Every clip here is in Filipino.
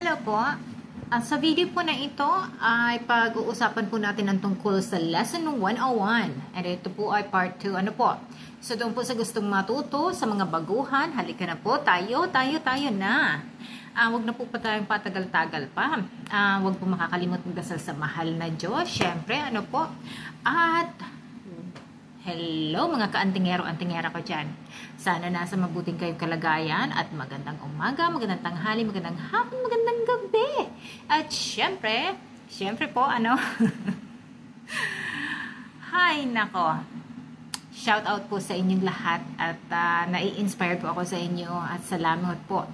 Hello po. Sa video po na ito ay pag-uusapan po natin ang tungkol sa Lesson 101. And ito po ay part 2. Ano po? So doon po sa gustong matuto sa mga baguhan, halika na po. Tayo na. Wag na po pa tayong patagal-tagal pa. Wag po makakalimot magdasal sa mahal na Diyos. Siyempre, ano po? At hello mga kaantingero-antingera ko dyan. Sana nasa mabuting kayong kalagayan at magandang umaga, magandang tanghali, magandang hapon, magandang gabi. At syempre po Hi nako. Shout out po sa inyong lahat at nai-inspire po ako sa inyo at salamat po.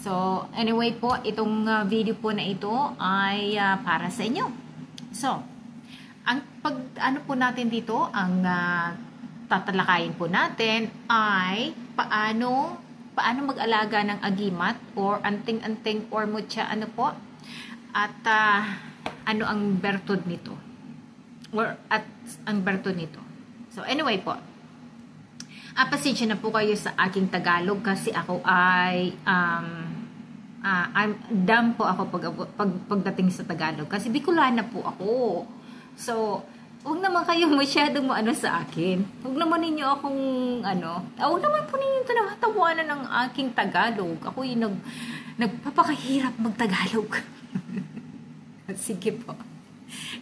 So anyway po, itong video po na ito ay para sa inyo. So, ang po natin dito, ang tatalakayin po natin ay paano mag-alaga ng agimat or anting-anting or mutya po at ano ang bertud nito ang bertud nito. So anyway po, pasensya na po kayo sa aking Tagalog kasi ako ay I'm dumb po ako pagdating sa Tagalog kasi Bicolana po ako. So, huwag naman kayong masyadong sa akin. Huwag naman ninyo akong, huwag naman po ninyo ito nakatawanan ng aking Tagalog. Ako yung nagpapakahirap mag-Tagalog. Sige po.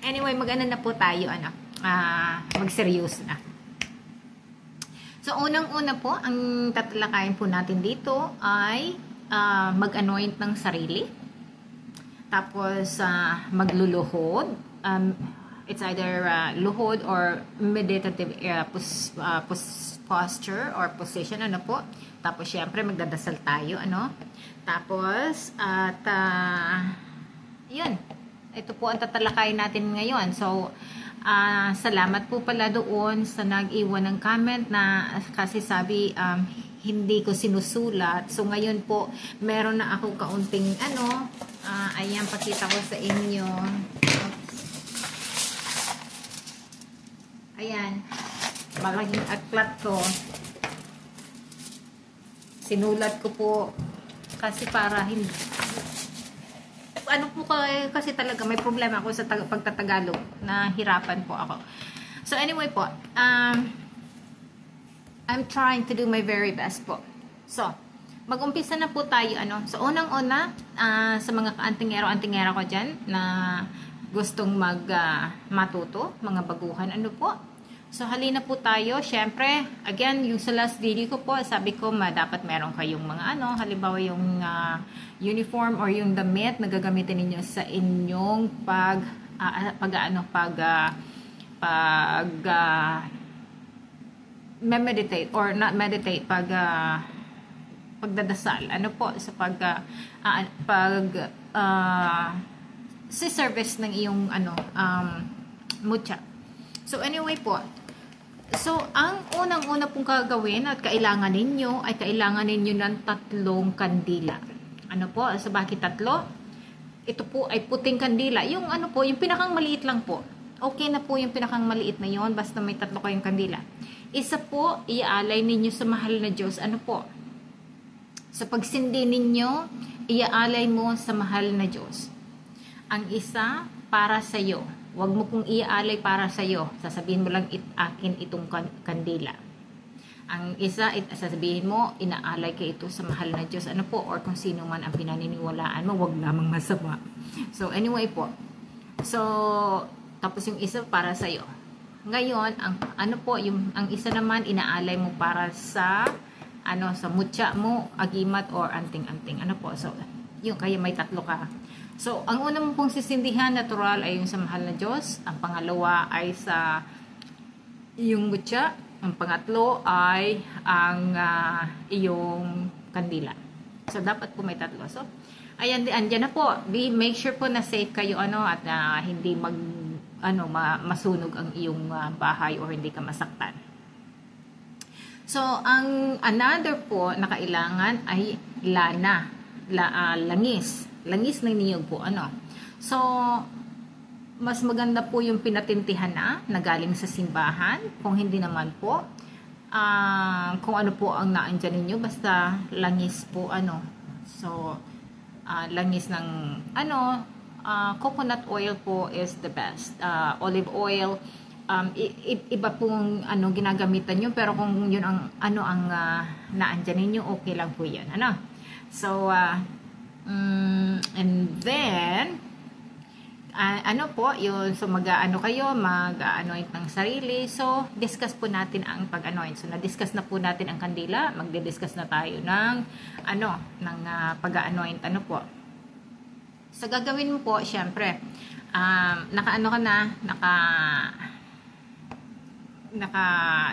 Anyway, na po tayo, mag-serious na. So, unang-una po, ang tatalakayin po natin dito ay mag-anoint ng sarili. Tapos, magluluhod. It's either luhod or meditative posture or position, po. Tapos, syempre, magdadasal tayo, Tapos, at, yun. Ito po ang tatalakayin natin ngayon. So, salamat po pala doon sa nag-iwan ng comment na kasi sabi, hindi ko sinusulat. So, ngayon po, meron na akong kaunting, ayan, pakita ko sa inyo. Ayan, malaking aklat ko. Sinulat ko po kasi para hindi kasi talaga may problema ako sa pagtatagalog, nahirapan po ako. So anyway po, I'm trying to do my very best po. So, mag-umpisa na po tayo, So unang-una, sa mga kaantingero-antingera ko dyan na gustong matuto, mga baguhan, po. So, halina po tayo. Siyempre, again, yung sa last video ko po, sabi ko, dapat meron kayong mga halimbawa yung uniform or yung damit na gagamitin ninyo sa inyong meditate or not meditate, pagdadasal, po, sa si service ng iyong mutya. So anyway po, so ang unang-una pong gagawin at kailangan ninyo ng 3 kandila. Po? So bakit 3? Ito po ay puting kandila. Yung yung pinakang maliit lang po. Okay na po yung pinakang maliit na yon, basta may 3 kayong kandila. Isa po, iaalay ninyo sa mahal na Diyos. Po? Sa pagsindi ninyo, iaalay mo sa mahal na Diyos. Ang isa, para sa iyo. Huwag mo pong iaalay para sa iyo. Sasabihin mo lang, akin itong kandila. Ang isa, sasabihin mo, inaalay ka ito sa mahal na Diyos. Po? Or kung sino man ang pinaniniwalaan mo, huwag lamang masama. So, anyway po. So, tapos yung isa para sa iyo. Ngayon, ang ang isa naman inaalay mo para sa sa mutya mo, agimat or anting-anting. Po? So, yung kaya may 3 ka. So, ang una mo pong sisindihan natural ay yung sa mahal na Diyos. Ang pangalawa ay sa yung mutya. Ang pangatlo ay ang iyong kandila. So, dapat po may 3. So, ayan, andyan na po. Make sure po na safe kayo at hindi masunog ang iyong bahay o hindi ka masaktan. So, ang another po na kailangan ay langis. Langis ng niyog po, So, mas maganda po yung pinatintihan na galing sa simbahan. Kung hindi naman po, kung ano po ang naandyan ninyo, basta langis po, So, langis ng coconut oil po is the best. Olive oil, iba pong ginagamitan nyo, pero kung yun ang naandyan ninyo, okay lang po yan. So and then po yun, so kayo mag-anoint ng sarili. So discuss po natin ang pag-anoint. So na-discuss na po natin ang kandila, magdi-discuss na tayo ng pag-anoint po. So gagawin mo po, syempre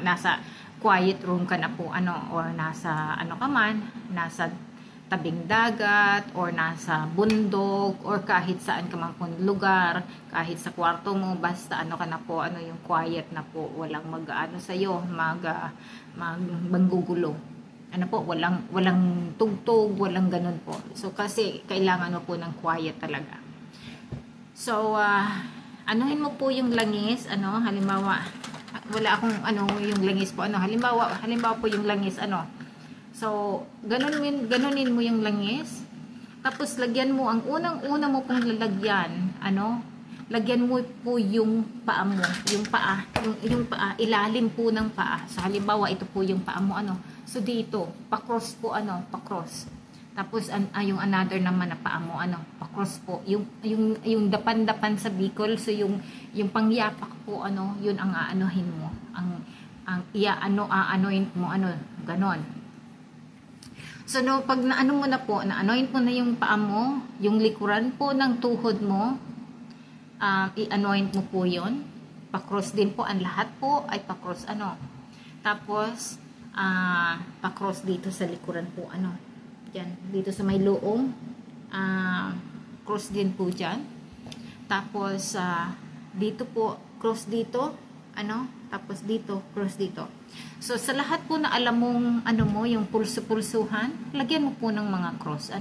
nasa quiet room ka na po, or nasa ka man, nasa tabing dagat, or nasa bundok, or kahit saan ka man pong lugar, kahit sa kwarto mo, basta ka na po, yung quiet na po, walang sa'yo, manggugulo. Walang tugtog, walang ganun po. So, kasi kailangan mo po ng quiet talaga. So, anuhin mo po yung langis, halimbawa, wala akong yung langis po, halimbawa po yung langis, so, ganunin mo yung langis. Tapos, lagyan mo, ang unang-una mo pong lalagyan, lagyan mo po yung paa mo, yung paa, ilalim po ng paa. So, halimbawa, ito po yung paa mo, so, dito, pa-cross po, pa-cross. Tapos, yung another naman na paa mo, pa-cross po. Yung dapan-dapan sa Bicol, so, yung pangyapak po, yun ang aanuhin mo. Aanoin mo, ganon. So, pag mo na po, na-anoint mo na yung paa mo, yung likuran po ng tuhod mo, i-anoint mo po yun. Pa-cross din po, ang lahat po ay pa-cross, Tapos, pa-cross dito sa likuran po, dyan, dito sa may luong, cross din po dyan. Tapos, dito po, cross dito, tapos dito, cross dito. So, sa lahat po na alam mong, yung pulso-pulsuhan, lagyan mo po ng mga cross,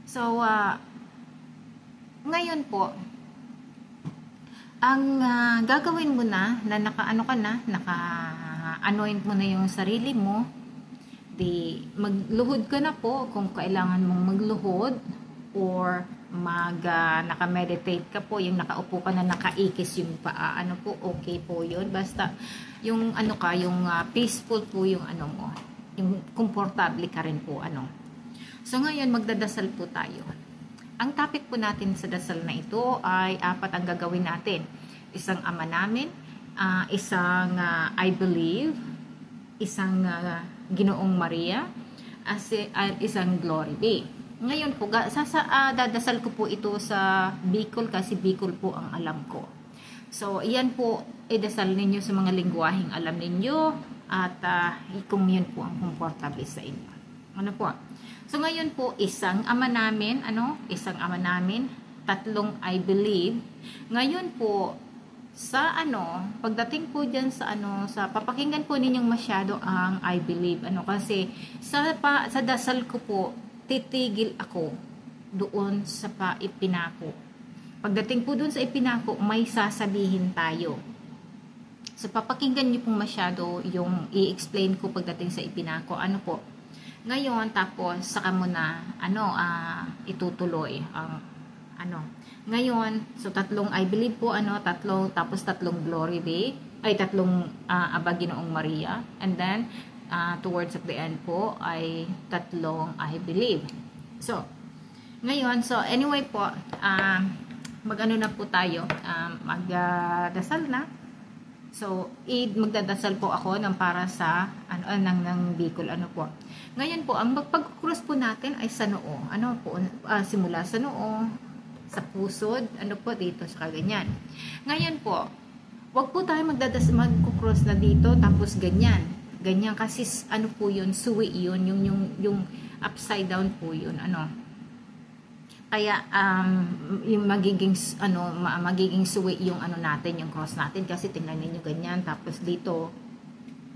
So, ngayon po, ang gagawin mo na naka-anoint mo na yung sarili mo, magluhod ka na po kung kailangan mong magluhod, or naka-meditate ka po, yung nakaupo ka na nakaikis yung paa, okay po yun. Basta, yung yung peaceful po yung mo, yung komportable ka rin po, So, ngayon, magdadasal po tayo. Ang topic po natin sa dasal na ito ay 4 ang gagawin natin. Isang Ama Namin, isang I Believe, isang Ginoong Maria, isang Glory Be. Ngayon po, dadasal ko po ito sa Bicol kasi Bicol po ang alam ko. So, iyan po, idasal ninyo sa mga lingwaheng alam ninyo at kung yun po ang komportable sa inyo. Po? So, ngayon po, isang Ama Namin, isang Ama Namin, 3 I Believe. Ngayon po, sa pagdating po dyan sa sa papakinggan po ninyong masyado ang I Believe. Kasi sa dasal ko po, titigil ako doon sa ipinako. Pagdating po doon sa ipinako, may sasabihin tayo. So, papakinggan niyo pong masyado yung i-explain ko pagdating sa ipinako. Po? Ngayon, tapos, saka mo na, itutuloy ang, Ngayon, so, 3 I Believe po, 3, tapos 3 Glory Be, ay 3 Aba Ginoong Maria, and then, towards at the end po ay 3 I Believe. So, ngayon, so anyway po, mag-ano na po tayo, magdasal na. So, magdadasal po ako ng para sa ng Bicol, po. Ngayon po, ang pag-cross po natin ay sa noo. Po, simula sa noo, sa pusod, po dito sa ganyan. Ngayon po, wag po tayo mag-cross na dito tapos ganyan. Ganyan kasi po yun, suwi yun, yung upside down po yun, Kaya yung magiging suwi yung natin, yung cross natin, kasi tingnan niyo ganyan, tapos dito,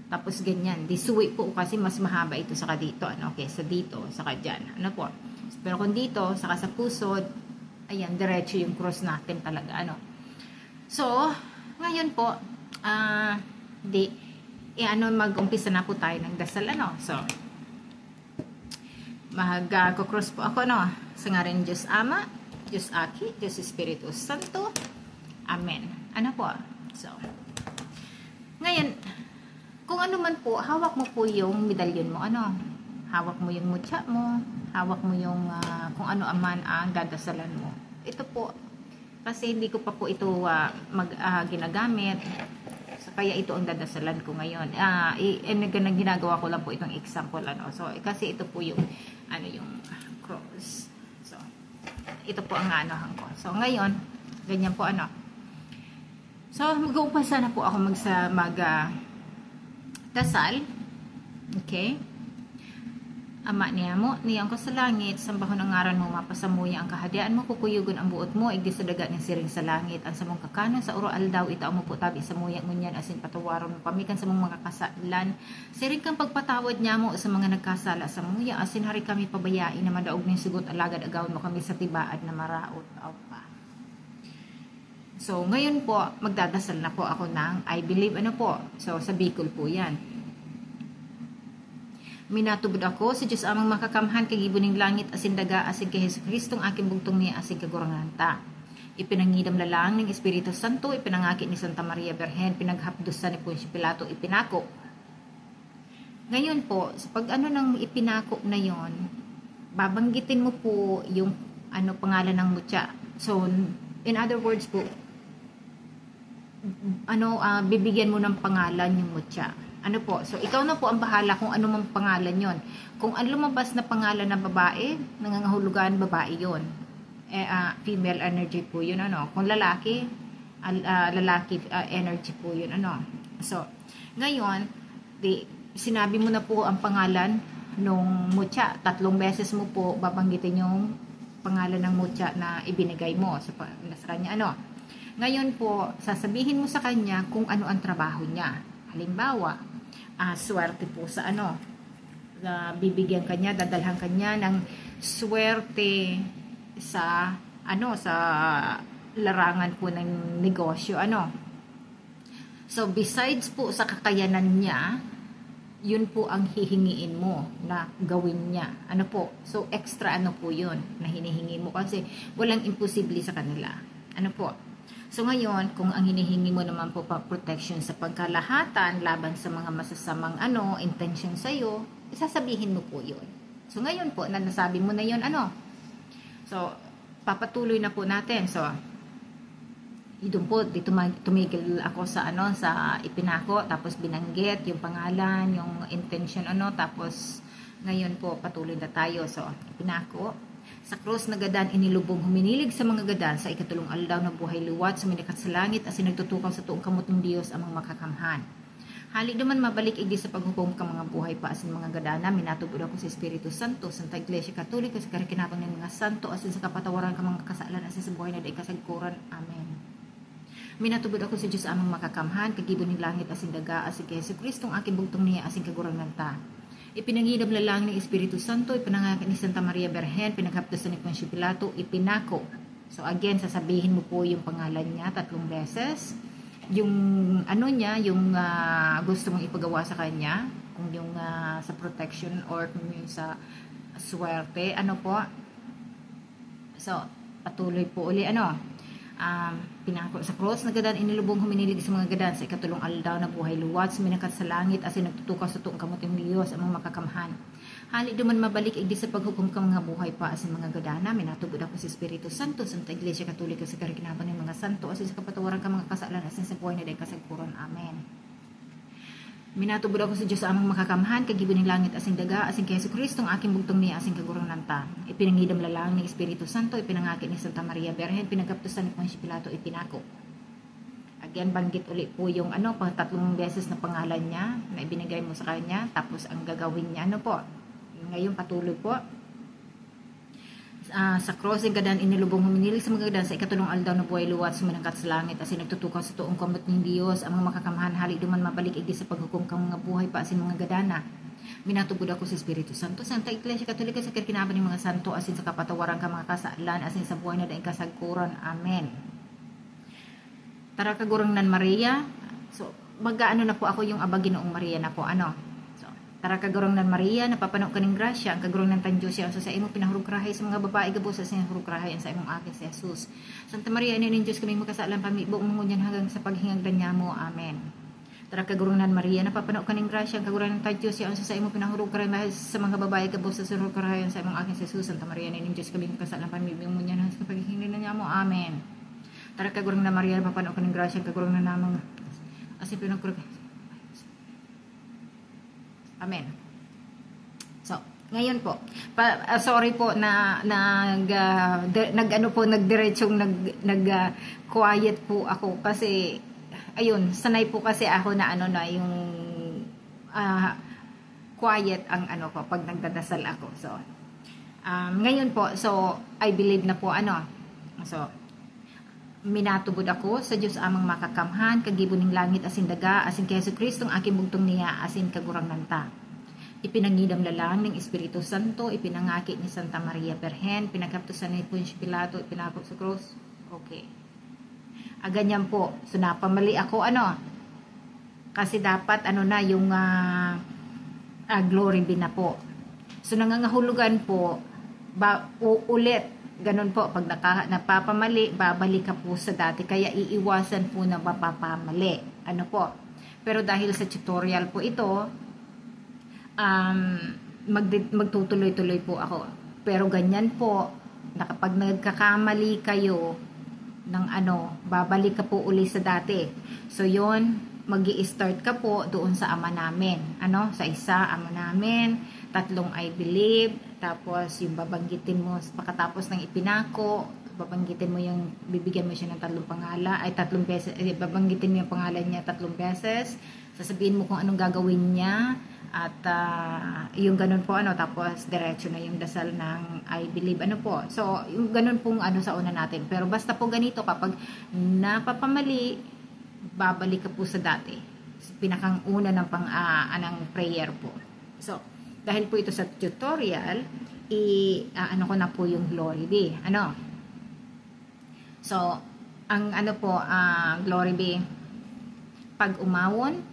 tapos ganyan. Di suwi po kasi mas mahaba ito saka dito, kaysa dito, saka diyan, po. Pero kung dito, saka sa pusod, ayan, diretso yung cross natin talaga, So, ngayon po, mag-umpisa na po tayo ng dasal, So, Mag-cross po ako, no? Sa ngalan Diyos Ama, Diyos Aki, Diyos Espiritu Santo. Amen. Ano po? So, ngayon, kung ano man po, hawak mo po yung medalyon mo, ano? Hawak mo yung mutya mo, hawak mo yung kung ano aman ang dadasalan mo. Ito po, kasi hindi ko pa po ito ginagamit. So, kaya ito ang dadasalan ko ngayon. Ginagawa ko lang po itong example, ano. So, kasi ito po yung yung cross. So, ito po ang anohan ko. So, ngayon, ganyan po, ano. So, mag-uumpisa na po ako dasal. Okay? Ama niyamo, niyang ko sa langit, sambahon ang ngaran mo, mapasamuya ang kahadian mo, kukuyugon ang buot mo, igdi sa dagat ng siring sa langit, ang samong kakanon sa uro aldaw, itao mo po tabi sa muya ngunyan, asin patawaron mo, pamikan sa mong mga kasalan, siring kang pagpatawad niya mo sa mga nagkasala sa muya, asin hari kami pabayain na madaog ng sugot, alagad agawin mo kami sa tibaad na maraot, pa. So, ngayon po, magdadasal na po ako ng I believe, ano po, so sa Bicol po yan. Minatubod ako sa Diyos amang makakamhan kagibuning langit asin daga asin kay Hesus Kristong aking bugtong niya asin kaguranganta. Ipinangidam lalang ng Espiritu Santo, ipinangakit ni Santa Maria Berhen, pinaghapdusan ni Poncio Pilato, ipinako. Ngayon po, sa pag ng ipinako na yon, babanggitin mo po yung pangalan ng mutya. So, in other words po, bibigyan mo ng pangalan yung mutya. Ano po? So, ikaw na po ang bahala kung ano mang pangalan yon. Kung lumabas na pangalan ng babae, nangangahulugan babae yon. Female energy po yun, ano. Kung lalaki, lalaki energy po yun, ano. So, ngayon, sinabi mo na po ang pangalan nung mutya. 3 beses mo po babanggitin yung pangalan ng mutya na ibinigay mo sa kanya, ano. Ngayon po, sasabihin mo sa kanya kung ano ang trabaho niya. Halimbawa, swerte po sa bibigyan kanya, dadalhan kanya ng swerte sa sa larangan po ng negosyo, ano. So, besides po sa kakayanan niya, yun po ang hihingiin mo na gawin niya. Ano po? So, extra po yun na hinihingi mo kasi walang imposible sa kanila. Ano po? So ngayon, kung ang hinihingi mo naman po pa protection sa pagkalahatan laban sa mga masasamang intention sa iyo, isasabihin mo po 'yon. So ngayon po, nasabi mo na 'yon, ano. So papatuloy na po natin. So doon po tumigil ako sa sa ipinako, tapos binanggit yung pangalan, yung intention tapos ngayon po patuloy na tayo. So ipinako sa krus na gadan inilubong huminilig sa mga gadan sa ikatulong aldaw na buhay liwat suminakat sa langit as nagtutukaw sa tuong kamot ng Dios amang makakamhan. Hali duman mabalik igdi sa paghukom ka mga buhay pa asin mga gadana, minatubod ako sa Espiritu Santo, Santa Iglesia Katolika, sa karikinabang ng mga santo asin sa kapatawaran ka mga kasalan asin sa buhay na daig kasagkuran. Amen. Minatubod ako sa Diyos amang makakamhan, kagibon ng langit asin daga asin kay Hesus Kristong aking bugtong niya asin kaguranganta. Ipinangidam lalang ng Espiritu Santo, ipinangakit ni Santa Maria Berhen, pinaghapdusan ni Poncio Pilato, ipinako. So again, sasabihin mo po yung pangalan niya 3 beses. Yung niya, yung gusto mong ipagawa sa kanya, kung yung sa protection or kung yung sa swerte, po. So, patuloy po uli, pinako sa cross na gadan inilubong huminilig sa mga gadan sa ikatulong aldaw na buhay luwat suminakat sa langit asin nagtutukaw sa tuong kamot ng Diyos amang makakamhan. Hali duman mabalik igdi sa paghukom ka mga buhay pa asin mga gadana, minatubod ako sa Espiritu Santo, Santa Iglesia Katolika, sa karikinabang ng mga santo asin sa kapatawaran ka mga kasalan asin sa buhay na daig kasagkuran. Amen. Minatubod ako sa Diyos amang makakamhan, kagibon ng langit asing daga, asing kay Hesus Kristong aking bugtong niya asing kaguranganta. Ipinangidam lalang ng Espiritu Santo, ipinangakit ni Santa Maria Berhen, pinagkaptusan ni Poncio Pilato, ipinako. Again, banggit ulit po yung 3 beses na pangalan niya na ibinigay mo sa kanya, tapos ang gagawin niya, po. Ngayon, patuloy po. Sa cross, gadan inilubong huminilig sa mga gadan sa ikatulong aldaw na buhay luwat suminangkat sa langit asin nagtutukaw sa tuong kamot ng Diyos ang mga makakamhan, hali duman mabalik igdi sa paghukom kang mga buhay pa asin mga gadana. Minatubod ako sa Espiritu Santo, Santa Iglesia Katolika, sa karikinabang ng mga santo asin sa kapatawaran ka mga kasalan asin sa buhay na daig kasagkuran. Amen. Tara kagurang nan Maria. So na po ako yung Aba Ginoong Maria na po, So Tara kagurong nan Maria, napapanaw kaning grasya, ang kagurong nan Tan Diyos, sa imo pinahurug-rahay sa mga babae gabo sa sinahurug-rahay sa imong akin si Jesus. Santa Maria, inin Diyos kaming makasalan pamibo mungunyan hanggang sa paghingagdan niya mo. Amen. Tara kagurong nan Maria, napapanaw kaning grasya, ang kagurong nan Tan Diyos, sa imo pinahurug-rahay sa mga babae gabo sa sinahurug-rahay sa imong akin si Jesus. Santa Maria, inin Diyos kaming makasalan pamibo mungunyan hanggang sa paghingagdan niya mo. Amen. Tara kagurong nan Maria, napapanaw kaning grasya, ang kagurong nan namang asin pinahurug. Amen. So, ngayon po, sorry po na nagdiretsong quiet po ako kasi ayun, sanay po kasi ako na yung quiet ang ko pag nagdadasal ako. So, ngayon po, so I believe na po so minatubod ako sa Diyos amang makakamhan, kagibo ning langit asin daga, asin kay Hesus Kristong aking bugtong niya, asin kagurang nanta. Ipinangidam lalang ng Espiritu Santo, ipinangakit ni Santa Maria Berhen, pinagkaptusan ni Poncio Pilato, ipinakop sa krus. Okay. Ganyan po. So napamali ako kasi dapat na yung glory be na po. So nangangahulugan po ulit. Ganun po, pag napapamali, babalik ka po sa dati. Kaya iiwasan po na mapapamali. Po. Pero dahil sa tutorial po ito, magtutuloy-tuloy po ako. Pero ganyan po, na kapag nagkakamali kayo ng babalik ka po uli sa dati. So, yon mag-i-start ka po doon sa ama namin. Sa isa, ama namin, tatlong I believe, tapos yung babanggitin mo pagkatapos ng ipinako, babanggitin mo bibigyan mo siya ng tatlong beses, babanggitin mo yung pangalan niya 3 beses, sasabihin mo kung anong gagawin niya, at yung ganun po tapos diretso na yung dasal ng I believe po. So, yung ganun pong sa una natin. Pero basta po ganito, kapag napapamali, babalik ka po sa dati. Pinakang una ng ng prayer po. So, dahil po ito sa tutorial, ko na po yung glory be. So, ang glory be, pag umawon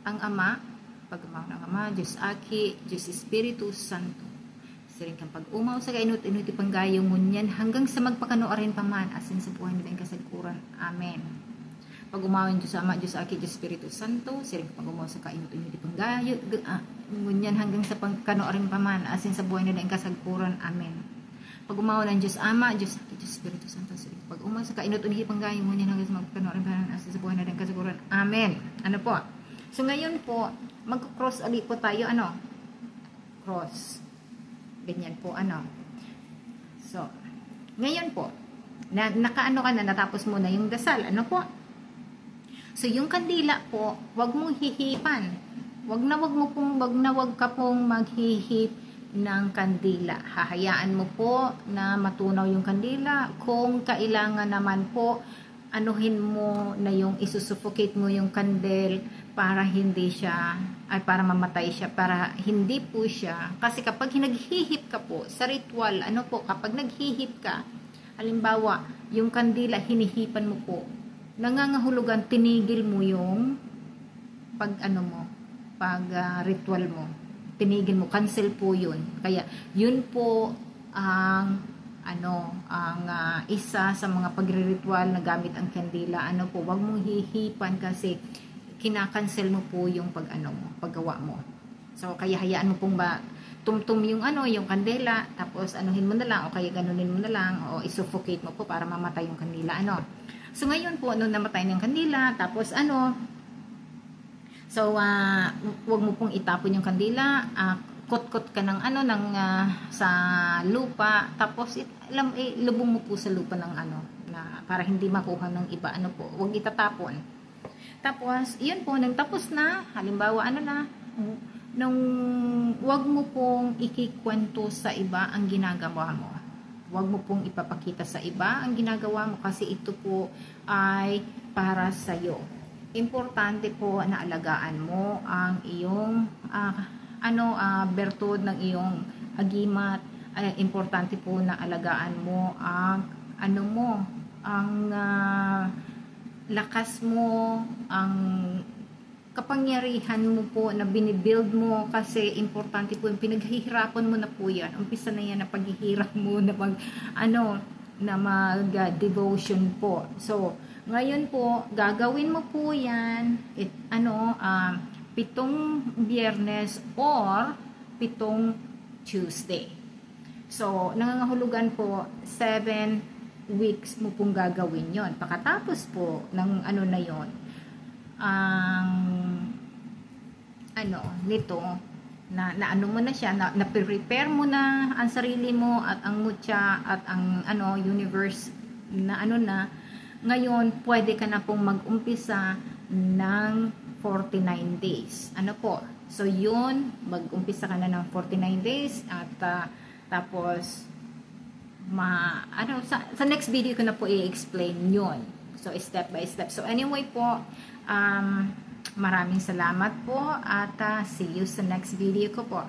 ang Ama, Diyos Aki, Diyos Espiritu Santo. Siring kang pag-umaw sa kainut-inuti panggayong ngunyan hanggang sa magpakanoarin paman asin sa buhay nila ang kasagkuran. Amen. Pag-umawin Diyos Ama, Diyos Aki, Diyos Espiritu Santo, siring kang pag-umaw sa kainut-inuti panggayong ngunyan hanggang sa pagkanoarin paman asin sa buhay nila ang kasagkuran. Amen. Pag-umaw ng Diyos Ama, Diyos Aki, Diyos Espiritu Santo, siring kang pag-umaw sa kainut-inuti panggayong ngunyan hanggang sa magpakanoarin paman asin sa buhay nila ang kasagkuran. Amen. Po? So, ngayon po, mag-cross ulit po tayo, cross. Ganyan po, So, ngayon po, nakaano ka na, natapos mo na yung dasal, po? So, yung kandila po, wag mong hihipan. Wag ka pong maghihip ng kandila. Hahayaan mo po na matunaw yung kandila. Kung kailangan naman po, anuhin mo na yung isusuffocate mo yung candle para hindi siya, para mamatay siya, para hindi po siya. Kasi kapag naghihip ka po sa ritual, kapag naghihip ka, halimbawa, yung kandila, hinihipan mo po, nangangahulugan, tinigil mo yung ritual mo. Tinigil mo, cancel po yun. Kaya, yun po ang isa sa mga pagre-ritual na gamit ang kandila. Wag mong hihipan kasi kinakancel mo po yung paggawa mo. So, kaya hayaan mo pong tumtum yung yung kandela, tapos anuhin mo na lang, o kaya ganunin mo na lang, o isuffocate mo po para mamatay yung kandila. So, ngayon po, nung namatay ng kandila, tapos so, wag mo pong itapon yung kandila, kot-kot ka ng sa lupa, tapos lubong mo po sa lupa ng na para hindi makuha ng iba, wag itatapon. Tapos, yun po, nang tapos na, halimbawa, nung wag mo pong ikikwento sa iba ang ginagawa mo. Wag mo pong ipapakita sa iba ang ginagawa mo kasi ito po ay para sa'yo. Importante po na alagaan mo ang iyong bertud ng iyong agimat. Importante po na alagaan mo ang ang lakas mo, ang kapangyarihan mo po na binibuild mo, kasi importante po yung pinaghihirapan mo na po yan. Umpisa na yan na paghihirap mo na mag-devotion po. So, ngayon po, gagawin mo po yan, 7 Biyernes or 7 Tuesday. So, nangangahulugan po, 7 weeks mo pong gagawin yon. Pagkatapos po ng na yon, nito, na mo na siya, na prepare mo na ang sarili mo at ang mutya at ang universe na ngayon pwede ka na pong mag-umpisa ng 49 days. So yun, mag-umpisa ka na ng 49 days at tapos sa next video ko na po i-explain yun. So step by step. So anyway po, maraming salamat po at see you sa next video ko po.